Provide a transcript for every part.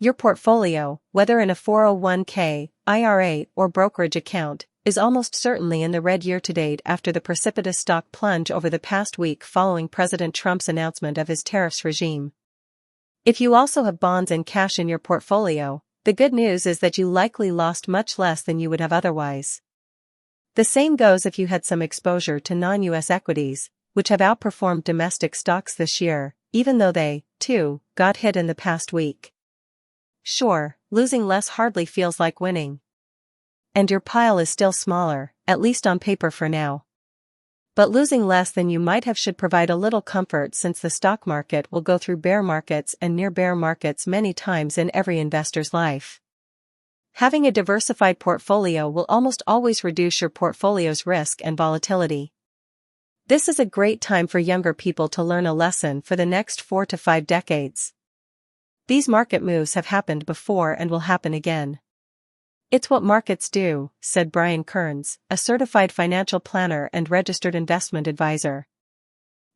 Your portfolio, whether in a 401k, IRA, or brokerage account, is almost certainly in the red year-to-date after the precipitous stock plunge over the past week following President Trump's announcement of his tariffs regime. If you also have bonds and cash in your portfolio, the good news is that you likely lost much less than you would have otherwise. The same goes if you had some exposure to non-US equities, which have outperformed domestic stocks this year, even though they, too, got hit in the past week. Sure, losing less hardly feels like winning. And your pile is still smaller, at least on paper for now. But losing less than you might have should provide a little comfort, since the stock market will go through bear markets and near bear markets many times in every investor's life. Having a diversified portfolio will almost always reduce your portfolio's risk and volatility. This is a great time for younger people to learn a lesson for the next 4 to 5 decades. These market moves have happened before and will happen again. It's what markets do, said Brian Kearns, a certified financial planner and registered investment advisor.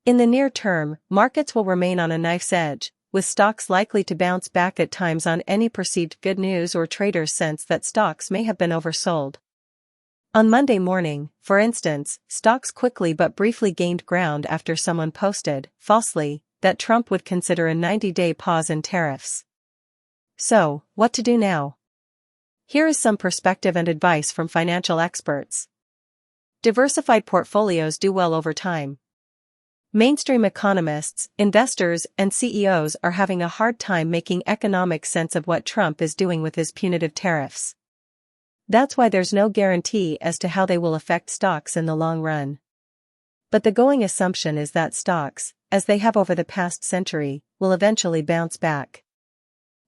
In the near term, markets will remain on a knife's edge, with stocks likely to bounce back at times on any perceived good news or traders' sense that stocks may have been oversold. On Monday morning, for instance, stocks quickly but briefly gained ground after someone posted, falsely, that Trump would consider a 90-day pause in tariffs. So, what to do now? Here is some perspective and advice from financial experts. Diversified portfolios do well over time. Mainstream economists, investors, and CEOs are having a hard time making economic sense of what Trump is doing with his punitive tariffs. That's why there's no guarantee as to how they will affect stocks in the long run. But the going assumption is that stocks, as they have over the past century, will eventually bounce back.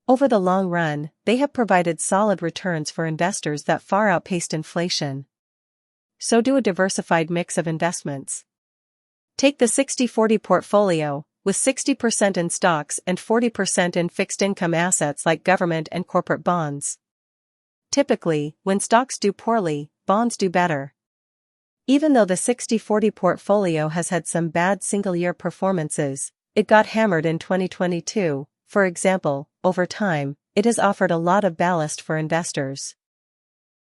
Over the long run, they have provided solid returns for investors that far outpaced inflation. So do a diversified mix of investments. Take the 60-40 portfolio, with 60% in stocks and 40% in fixed income assets like government and corporate bonds. Typically, when stocks do poorly, bonds do better. Even though the 60-40 portfolio has had some bad single-year performances, it got hammered in 2022, for example. Over time, it has offered a lot of ballast for investors.